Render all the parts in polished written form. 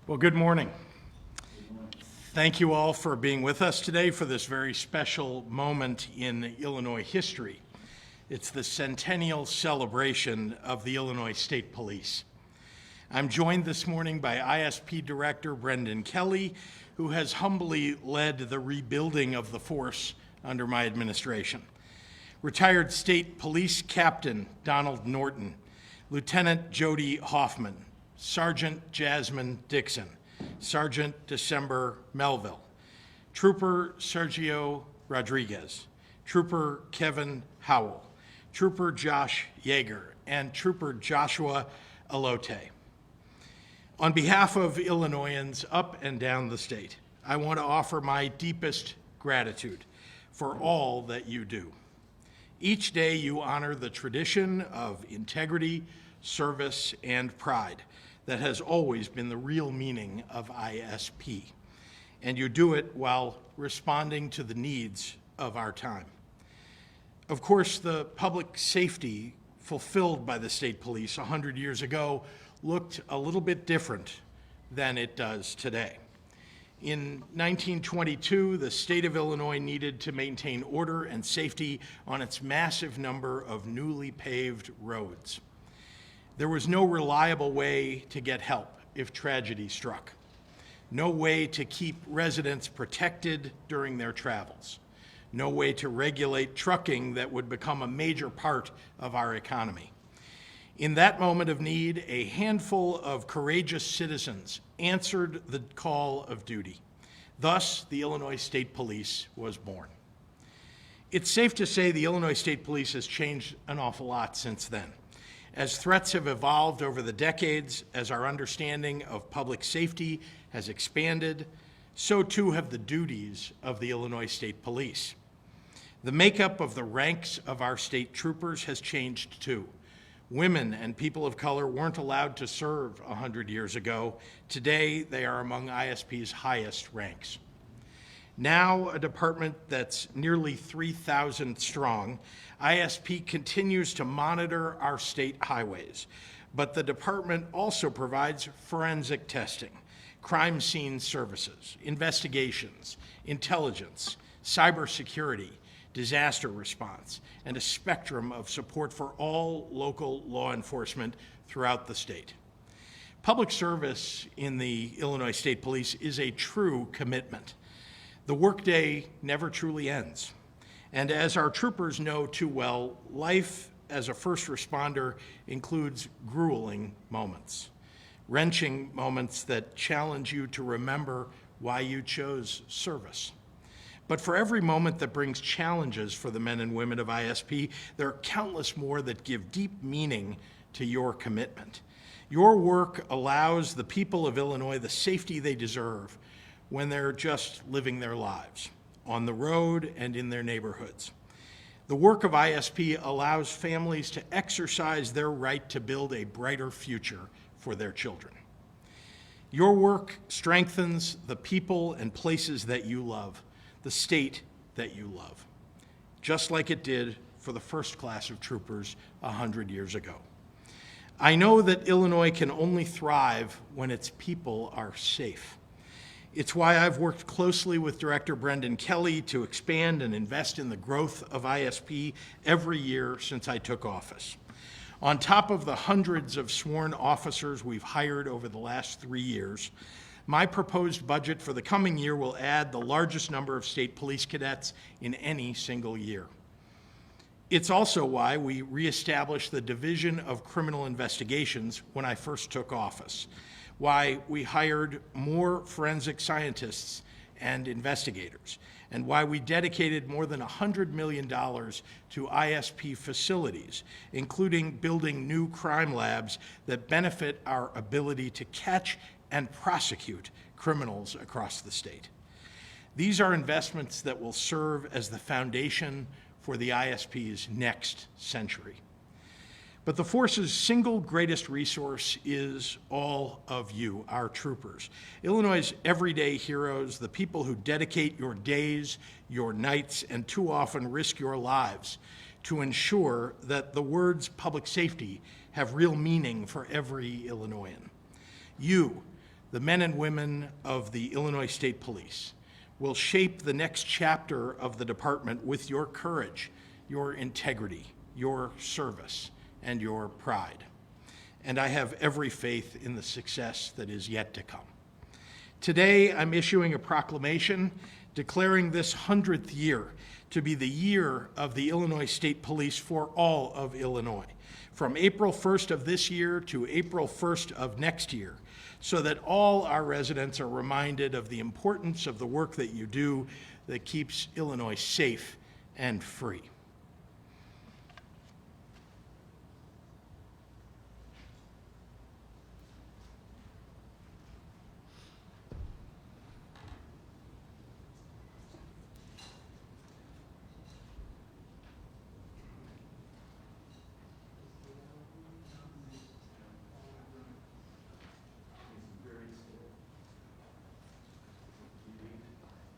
Well, good morning. Thank you all for being with us today for this very special moment in Illinois history. It's the centennial celebration of the Illinois State Police. I'm joined this morning by ISP Director Brendan Kelly, who has humbly led the rebuilding of the force under my administration. Retired State Police Captain Donald Norton, Lieutenant Jody Hoffman, Sergeant Jasmine Dixon, Sergeant December Melville, Trooper Sergio Rodriguez, Trooper Kevin Howell, Trooper Josh Yeager, and Trooper Joshua Alote. On behalf of Illinoisans up and down the state, I want to offer my deepest gratitude for all that you do. Each day you honor the tradition of integrity, service, and pride that has always been the real meaning of ISP, and you do it while responding to the needs of our time. Of course, the public safety fulfilled by the state police 100 years ago looked a little bit different than it does today. In 1922, the state of Illinois needed to maintain order and safety on its massive number of newly paved roads. There was no reliable way to get help if tragedy struck, no way to keep residents protected during their travels, no way to regulate trucking that would become a major part of our economy. In that moment of need, a handful of courageous citizens answered the call of duty. Thus, the Illinois State Police was born. It's safe to say the Illinois State Police has changed an awful lot since then. As threats have evolved over the decades, as our understanding of public safety has expanded, so too have the duties of the Illinois State Police. The makeup of the ranks of our state troopers has changed too. Women and people of color weren't allowed to serve 100 years ago. Today, they are among ISP's highest ranks. Now a department that's nearly 3,000 strong, ISP continues to monitor our state highways, but the department also provides forensic testing, crime scene services, investigations, intelligence, cybersecurity, disaster response, and a spectrum of support for all local law enforcement throughout the state. Public service in the Illinois State Police is a true commitment. The workday never truly ends. And as our troopers know too well, life as a first responder includes grueling moments, wrenching moments that challenge you to remember why you chose service. But for every moment that brings challenges for the men and women of ISP, there are countless more that give deep meaning to your commitment. Your work allows the people of Illinois the safety they deserve when they're just living their lives, on the road and in their neighborhoods. The work of ISP allows families to exercise their right to build a brighter future for their children. Your work strengthens the people and places that you love, the state that you love, just like it did for the first class of troopers 100 years ago. I know that Illinois can only thrive when its people are safe. It's why I've worked closely with Director Brendan Kelly to expand and invest in the growth of ISP every year since I took office. On top of the hundreds of sworn officers we've hired over the last 3 years, my proposed budget for the coming year will add the largest number of state police cadets in any single year. It's also why we reestablished the Division of Criminal Investigations when I first took office, why we hired more forensic scientists and investigators, and why we dedicated more than $100 million to ISP facilities, including building new crime labs that benefit our ability to catch and prosecute criminals across the state. These are investments that will serve as the foundation for the ISP's next century. But the force's single greatest resource is all of you, our troopers. Illinois' everyday heroes, the people who dedicate your days, your nights, and too often risk your lives to ensure that the words public safety have real meaning for every Illinoisan. You, the men and women of the Illinois State Police will shape the next chapter of the department with your courage, your integrity, your service, and your pride. And I have every faith in the success that is yet to come. Today, I'm issuing a proclamation declaring this 100th year to be the year of the Illinois State Police for all of Illinois, from April 1st of this year to April 1st of next year, so that all our residents are reminded of the importance of the work that you do that keeps Illinois safe and free.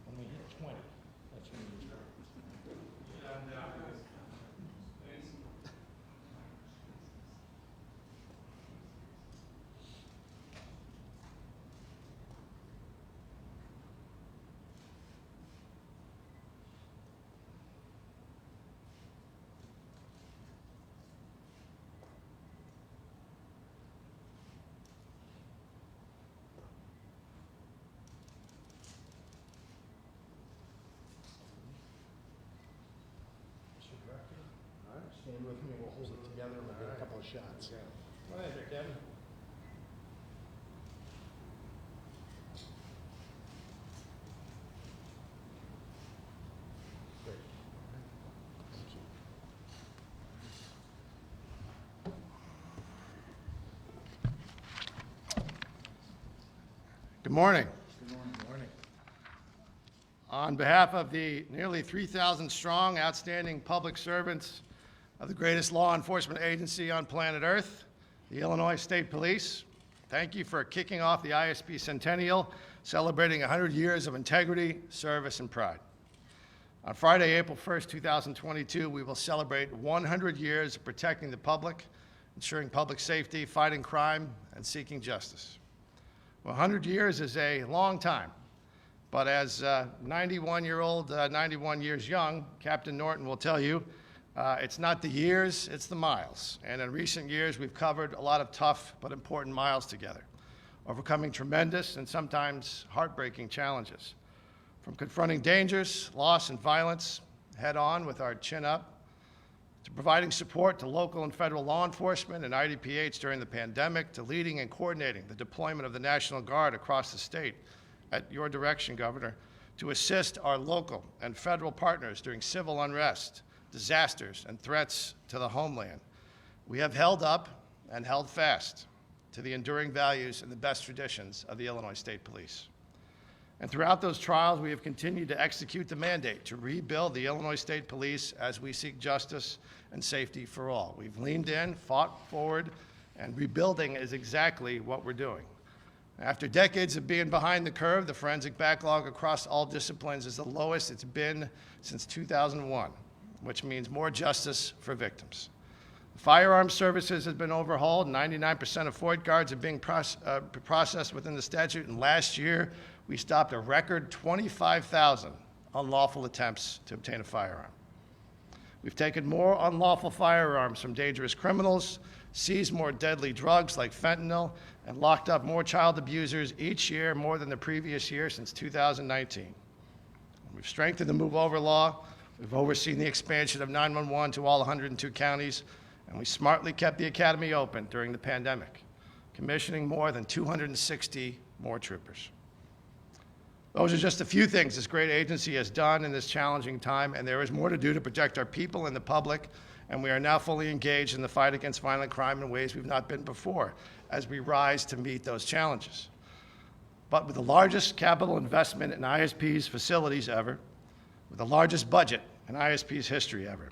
When we hit 20, that's when you start. Mr. Director, stand with me, we'll hold it together, we'll get a couple of shots. Go ahead, Kevin. Great. Thank you. Good morning. Good morning. On behalf of the nearly 3,000 strong, outstanding public servants of the greatest law enforcement agency on planet Earth, the Illinois State Police, thank you for kicking off the ISP Centennial, celebrating 100 years of integrity, service, and pride. On Friday, April 1st, 2022, we will celebrate 100 years of protecting the public, ensuring public safety, fighting crime, and seeking justice. Well, 100 years is a long time, but as 91 years young, Captain Norton will tell you, it's not the years, it's the miles. And in recent years, we've covered a lot of tough but important miles together, overcoming tremendous and sometimes heartbreaking challenges. From confronting dangers, loss, and violence head on with our chin up, to providing support to local and federal law enforcement and IDPH during the pandemic, to leading and coordinating the deployment of the National Guard across the state at your direction, Governor, to assist our local and federal partners during civil unrest, disasters, and threats to the homeland. We have held up and held fast to the enduring values and the best traditions of the Illinois State Police. And throughout those trials, we have continued to execute the mandate to rebuild the Illinois State Police as we seek justice and safety for all. We've leaned in, fought forward, and rebuilding is exactly what we're doing. After decades of being behind the curve, the forensic backlog across all disciplines is the lowest it's been since 2001, which means more justice for victims. Firearms services has been overhauled. 99% of FOID cards are being processed within the statute, and last year we stopped a record 25,000 unlawful attempts to obtain a firearm. We've taken more unlawful firearms from dangerous criminals, seized more deadly drugs like fentanyl, and locked up more child abusers each year, more than the previous year since 2019. We've strengthened the Move Over law. We've overseen the expansion of 911 to all 102 counties, and we smartly kept the academy open during the pandemic, commissioning more than 260 more troopers. Those are just a few things this great agency has done in this challenging time, and there is more to do to protect our people and the public, and we are now fully engaged in the fight against violent crime in ways we've not been before as we rise to meet those challenges. But with the largest capital investment in ISP's facilities ever, with the largest budget in ISP's history ever,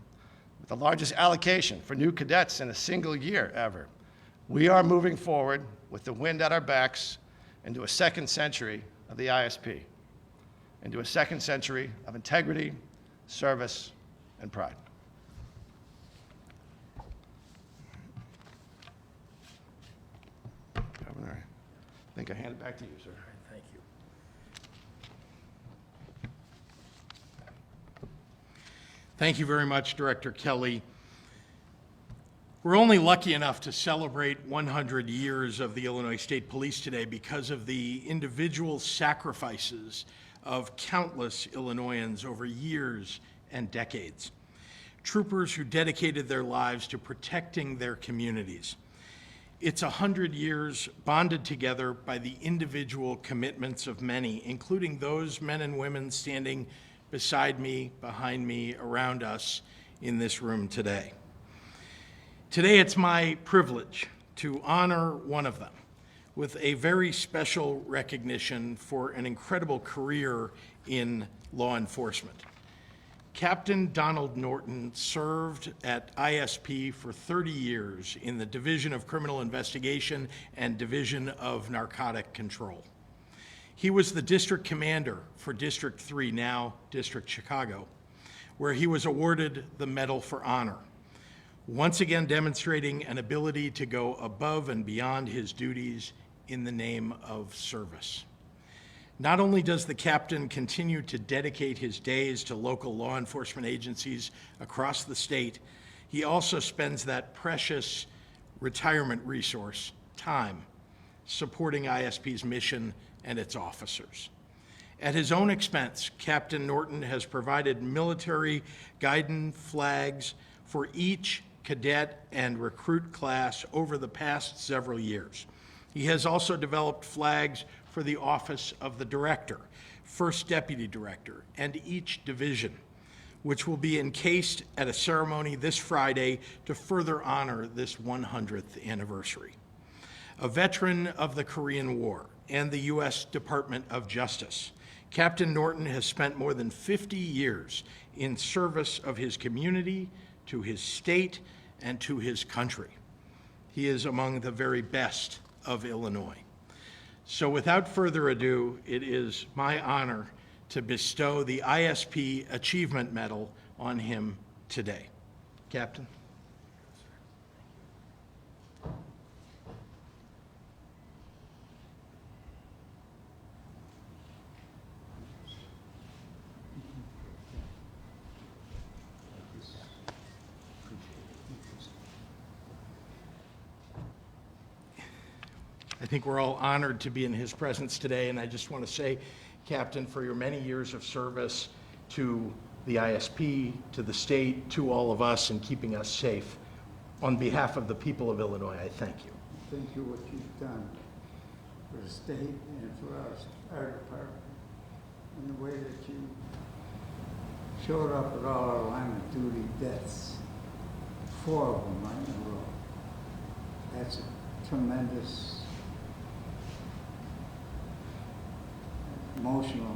with the largest allocation for new cadets in a single year ever, we are moving forward with the wind at our backs into a second century of the ISP, into a second century of integrity, service, and pride. Governor, I think think I hand it back to you, sir. Thank you. Thank you very much, Director Kelly. We're only lucky enough to celebrate 100 years of the Illinois State Police today because of the individual sacrifices of countless Illinoisans over years and decades. Troopers who dedicated their lives to protecting their communities. It's 100 years bonded together by the individual commitments of many, including those men and women standing beside me, behind me, around us in this room today. Today, it's my privilege to honor one of them with a very special recognition for an incredible career in law enforcement. Captain Donald Norton served at ISP for 30 years in the Division of Criminal Investigation and Division of Narcotic Control. He was the district commander for District 3, now District Chicago, where he was awarded the Medal for Honor, once again demonstrating an ability to go above and beyond his duties in the name of service. Not only does the captain continue to dedicate his days to local law enforcement agencies across the state, he also spends that precious retirement resource, time, supporting ISP's mission and its officers. At his own expense, Captain Norton has provided military guidon flags for each cadet and recruit class over the past several years. He has also developed flags for the Office of the Director, First Deputy Director, and each division, which will be encased at a ceremony this Friday to further honor this 100th anniversary. A veteran of the Korean War and the U.S. Department of Justice, Captain Norton has spent more than 50 years in service of his community, to his state, and to his country. He is among the very best of Illinois. So without further ado, it is my honor to bestow the ISP Achievement Medal on him today. Captain. I think we're all honored to be in his presence today, and I just want to say, Captain, for your many years of service to the ISP, to the state, to all of us, and keeping us safe, on behalf of the people of Illinois, I thank you. Thank you what you've done for the state and for us, our department, and the way that you showed up at all our line of duty deaths, 4 of them right in a row. That's a tremendous emotional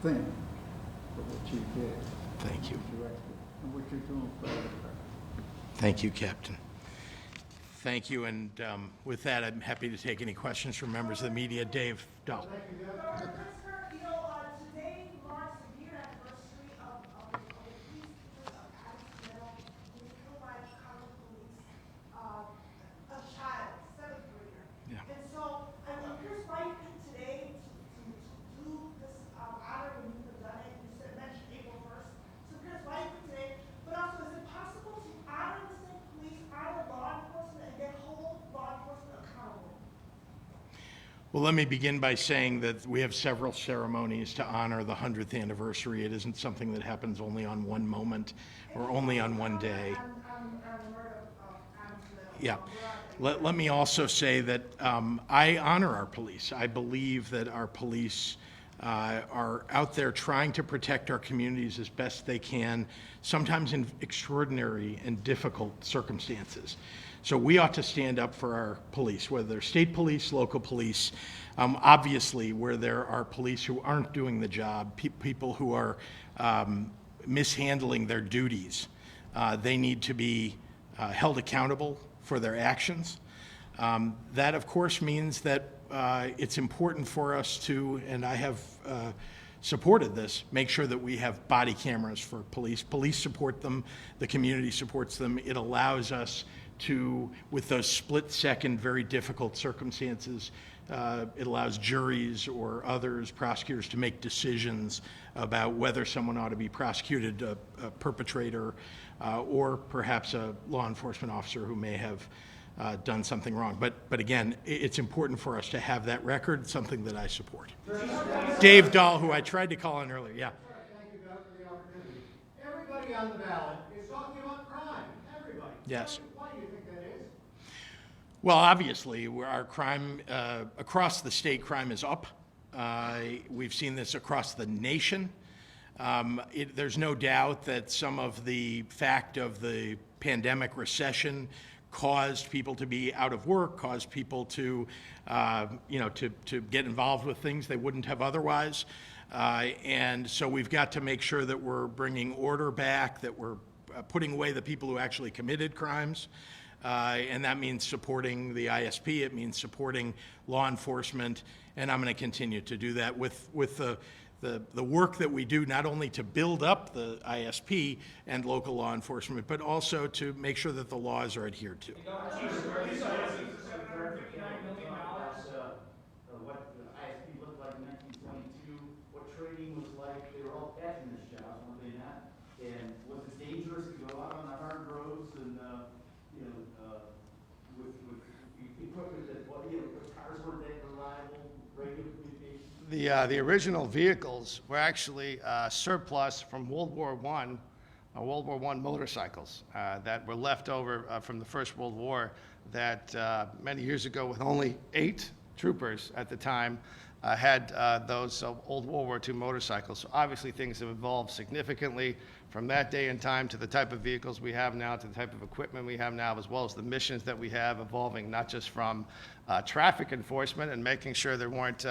thing for what you did. Thank you. And what you're doing for our department. Thank you, Captain. Thank you, and with that, I'm happy to take any questions from members of the media. Dave Dahl. Christopher, today marks the year anniversary of the police of Adams Middle, who was killed by Chicago police, a child, 7th grader. Yeah. And so, I'm curious why you picked today to do this honor when you could have done it. You mentioned April 1st. So I'm curious why you picked today, but also, is it possible to honor the state police, honor law enforcement, and then hold law enforcement accountable? Well, let me begin by saying that we have several ceremonies to honor the 100th anniversary. It isn't something that happens only on one moment or only on one day. Yeah. Let me also say that I honor our police. I believe that our police are out there trying to protect our communities as best they can, sometimes in extraordinary and difficult circumstances. So we ought to stand up for our police, whether they're state police, local police. Obviously, where there are police who aren't doing the job, people who are mishandling their duties, they need to be held accountable for their actions. That, of course, means that it's important for us to, and I have supported this, make sure that we have body cameras for police. Police support them, the community supports them. It allows us with those split-second, very difficult circumstances, it allows juries or others, prosecutors, to make decisions about whether someone ought to be prosecuted, a perpetrator, or perhaps a law enforcement officer who may have done something wrong. But again, it's important for us to have that record, something that I support. Dave Dahl, who I tried to call in earlier, yeah. Thank you, Doug, for the opportunity. Everybody on the ballot is talking about crime. Everybody. Yes. Why do you think that is? Well, obviously, our crime, across the state, crime is up. We've seen this across the nation. There's no doubt that some of the fact of the pandemic recession caused people to be out of work, caused people to, to get involved with things they wouldn't have otherwise. And so we've got to make sure that we're bringing order back, that we're putting away the people who actually committed crimes. And that means supporting the ISP, it means supporting law enforcement, and I'm going to continue to do that with the work that we do, not only to build up the ISP and local law enforcement, but also to make sure that the laws are adhered to. What the ISP looked like in 1922, what training was like. They were all passing this job, were they not? And was it dangerous to go out on the hard roads and, with equipment that, cars weren't that reliable, radio communication? The original vehicles were actually surplus from World War I motorcycles that were left over from the First World War that many years ago, with only 8 troopers at the time, had those old World War II motorcycles. So obviously things have evolved significantly from that day and time to the type of vehicles we have now, to the type of equipment we have now, as well as the missions that we have evolving, not just from traffic enforcement and making sure there weren't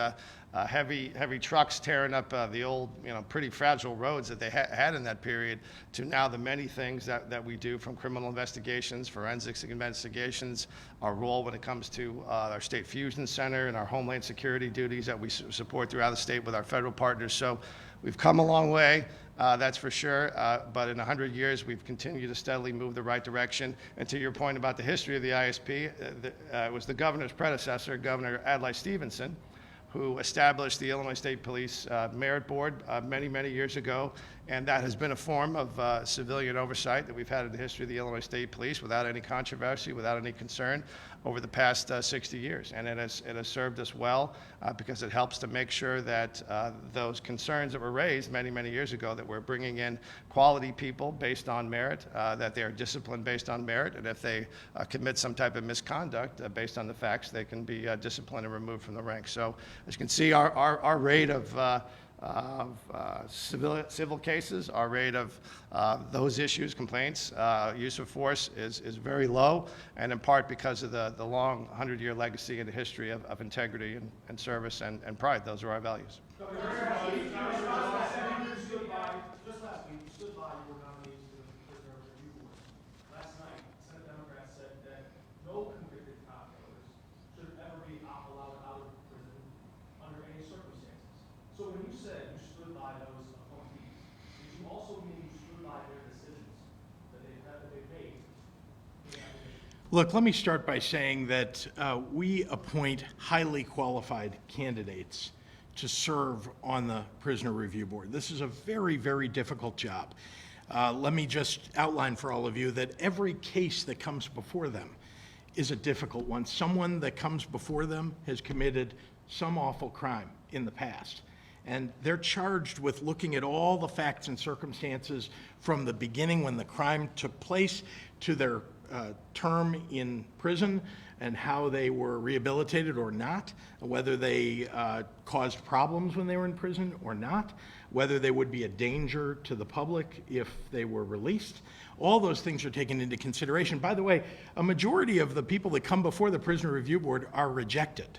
heavy trucks tearing up the old, pretty fragile roads that they had in that period, to now the many things that we do, from criminal investigations, forensics investigations, our role when it comes to our State Fusion Center and our Homeland Security duties that we support throughout the state with our federal partners. So we've come a long way, that's for sure, but in 100 years we've continued to steadily move the right direction. And to your point about the history of the ISP, it was the governor's predecessor, Governor Adlai Stevenson, who established the Illinois State Police Merit Board many years ago, and that has been a form of civilian oversight that we've had in the history of the Illinois State Police without any controversy, without any concern over the past 60 years. And it has served us well because it helps to make sure that those concerns that were raised many years ago, that we're bringing in quality people based on merit, that they are disciplined based on merit, and if they commit some type of misconduct based on the facts, they can be disciplined and removed from the ranks. So as you can see, our rate of civil cases, our rate of those issues, complaints, use of force is very low, and in part because of the long 100-year legacy and the history of integrity and service and pride. Those are our values. Just last week, you stood by your nominees to the Prisoner Review Board. Last night, Senate Democrats said that no convicted cop killers should ever be allowed out of prison under any circumstances. So when you said you stood by those appointees, did you also mean you stood by their decisions that they've made? Look, let me start by saying that we appoint highly qualified candidates to serve on the Prisoner Review Board. This is a very difficult job. Let me just outline for all of you that every case that comes before them is a difficult one. Someone that comes before them has committed some awful crime in the past. And they're charged with looking at all the facts and circumstances from the beginning when the crime took place to their term in prison, and how they were rehabilitated or not, whether they caused problems when they were in prison or not, whether they would be a danger to the public if they were released. All those things are taken into consideration. By the way, a majority of the people that come before the Prisoner Review Board are rejected.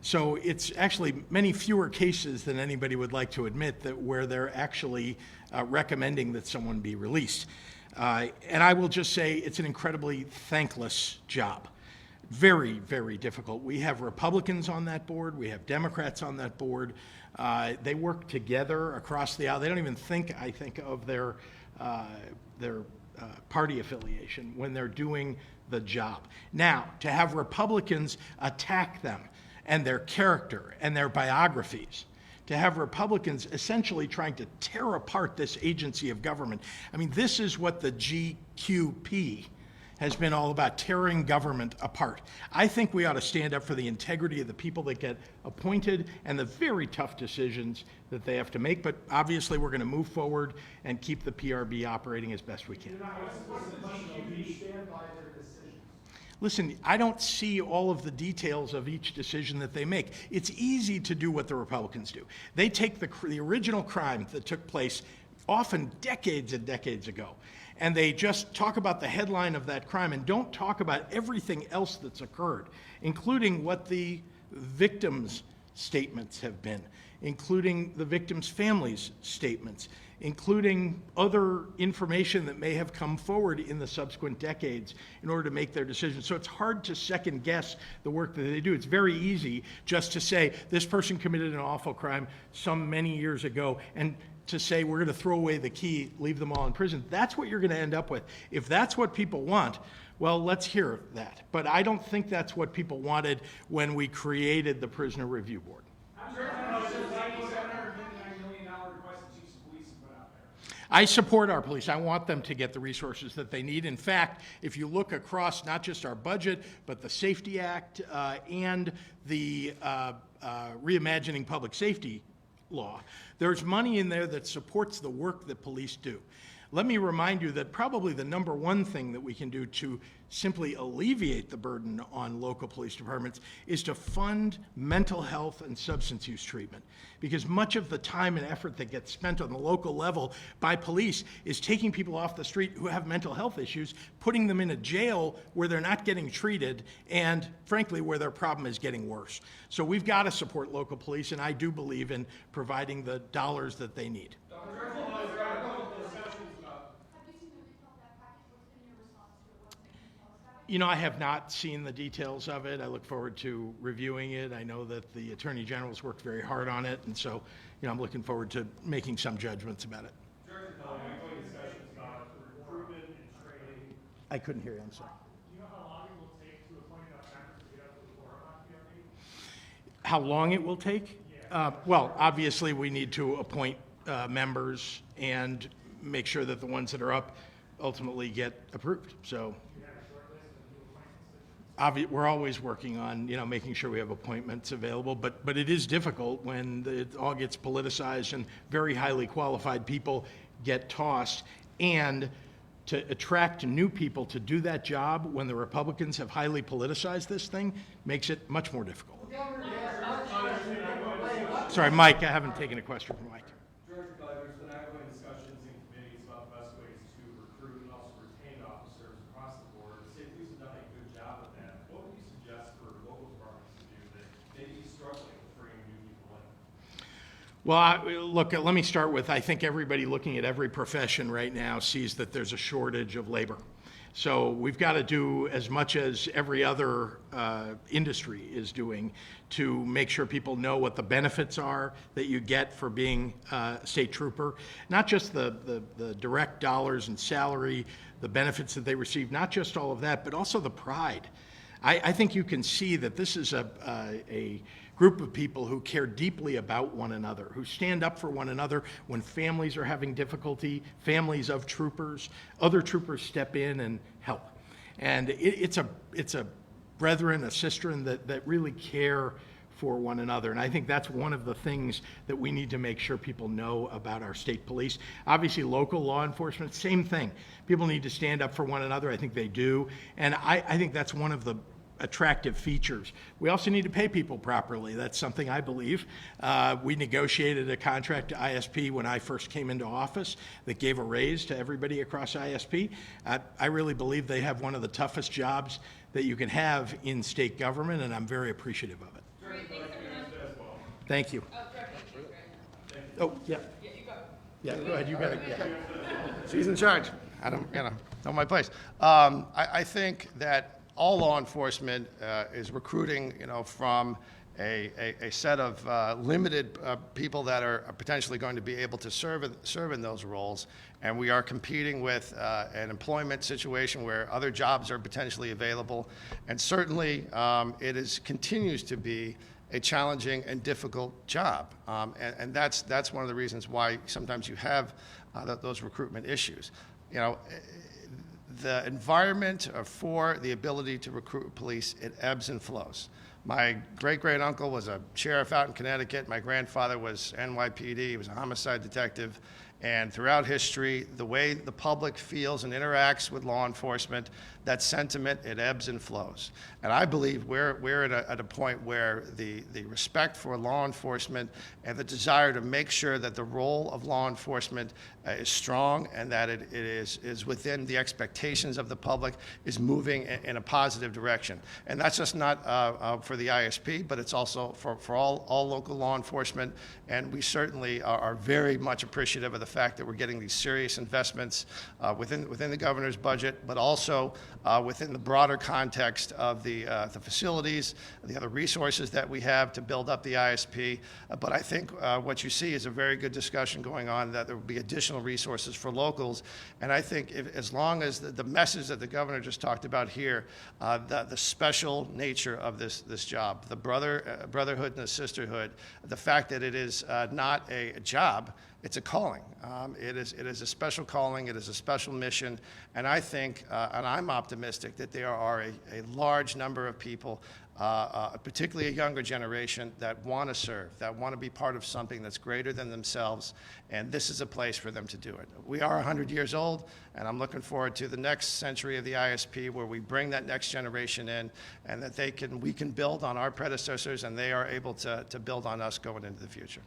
So it's actually many fewer cases than anybody would like to admit that where they're actually recommending that someone be released. And I will just say it's an incredibly thankless job. Very difficult. We have Republicans on that board. We have Democrats on that board. They work together across the aisle. They don't even think, I think, of their party affiliation when they're doing the job. Now, to have Republicans attack them and their character and their biographies, to have Republicans essentially trying to tear apart this agency of government. I mean, this is what the GQP has been all about, tearing government apart. I think we ought to stand up for the integrity of the people that get appointed and the very tough decisions that they have to make, but obviously we're going to move forward and keep the PRB operating as best we can. Listen, I don't see all of the details of each decision that they make. It's easy to do what the Republicans do. They take the original crime that took place often decades and decades ago, and they just talk about the headline of that crime and don't talk about everything else that's occurred, including what the victims' statements have been, including the victims' families' statements, including other information that may have come forward in the subsequent decades in order to make their decisions. So it's hard to second guess the work that they do. It's very easy just to say this person committed an awful crime some many years ago and to say we're going to throw away the key, leave them all in prison. That's what you're going to end up with. If that's what people want, well, let's hear that. But I don't think that's what people wanted when we created the Prisoner Review Board. I support our police. I want them to get the resources that they need. In fact, if you look across not just our budget, but the Safety Act and the Reimagining Public Safety law, there's money in there that supports the work that police do. Let me remind you that probably the number one thing that we can do to simply alleviate the burden on local police departments is to fund mental health and substance use treatment. Because much of the time and effort that gets spent on the local level by police is taking people off the street who have mental health issues, putting them in a jail where they're not getting treated, and frankly, where their problem is getting worse. So we've got to support local police, and I do believe in providing the dollars that they need. You know, I have not seen the details of it. I look forward to reviewing it. I know that the Attorney General's worked very hard on it, and so, you know, I'm looking forward to making some judgments about it. I couldn't hear you, I'm sorry. Do you know how long it will take to appoint enough members to get up to the quorum on PRB? How long it will take? Well, obviously, we need to appoint members and make sure that the ones that are up ultimately get approved. So we're always working on, you know, making sure we have appointments available, but it is difficult when it all gets politicized and very highly qualified people get tossed, and to attract new people to do that job when the Republicans have highly politicized this thing makes it much more difficult. Sorry, Mike, I haven't taken a question from Mike. George, there's been ongoing discussions in committees about the best ways to recruit and also retain officers across the board. The state police have done a good job of that. What would you suggest for local departments to do that may be struggling with bringing new people in? Well, look, let me start with, I think everybody looking at every profession right now sees that there's a shortage of labor. So we've got to do as much as every other industry is doing to make sure people know what the benefits are that you get for being a state trooper. Not just the direct dollars and salary, the benefits that they receive, not just all of that, but also the pride. I think you can see that this is a group of people who care deeply about one another, who stand up for one another when families are having difficulty, families of troopers, other troopers step in and help. And it's a brethren, a sisterin that really care for one another. And I think that's one of the things that we need to make sure people know about our state police. Obviously, local law enforcement, same thing. People need to stand up for one another. I think they do. And I think that's one of the attractive features. We also need to pay people properly. That's something I believe. We negotiated a contract to ISP when I first came into office that gave a raise to everybody across ISP. I really believe they have one of the toughest jobs that you can have in state government, and I'm very appreciative of it. Thank you. Oh, yeah. Yeah, go ahead. You got it. Yeah. She's in charge. I don't, know my place. I think that all law enforcement is recruiting, from a set of limited people that are potentially going to be able to serve in those roles, and we are competing with an employment situation where other jobs are potentially available, and certainly continues to be a challenging and difficult job, and that's one of the reasons why sometimes you have those recruitment issues. You know, the environment for the ability to recruit police, it ebbs and flows. My great-great-uncle was a sheriff out in Connecticut. My grandfather was NYPD. He was a homicide detective. And throughout history, the way the public feels and interacts with law enforcement, that sentiment, it ebbs and flows. And I believe we're at a point where the respect for law enforcement and the desire to make sure that the role of law enforcement is strong and that it is within the expectations of the public is moving in a positive direction. And that's just not for the ISP, but it's also for all local law enforcement. And we certainly are very much appreciative of the fact that we're getting these serious investments within the governor's budget, but also within the broader context of the facilities, the other resources that we have to build up the ISP. But I think what you see is a very good discussion going on, that there will be additional resources for locals. And I think as long as the message that the governor just talked about here, the special nature of this job, the brotherhood and the sisterhood, the fact that it is not a job, it's a calling. It is a special calling. It is a special mission. And I think, and I'm optimistic, that there are a large number of people, particularly a younger generation, that want to serve, that want to be part of something that's greater than themselves. And this is a place for them to do it. We are 100 years old, and I'm looking forward to the next century of the ISP, where we bring that next generation in, and that we can build on our predecessors, and they are able to build on us going into the future.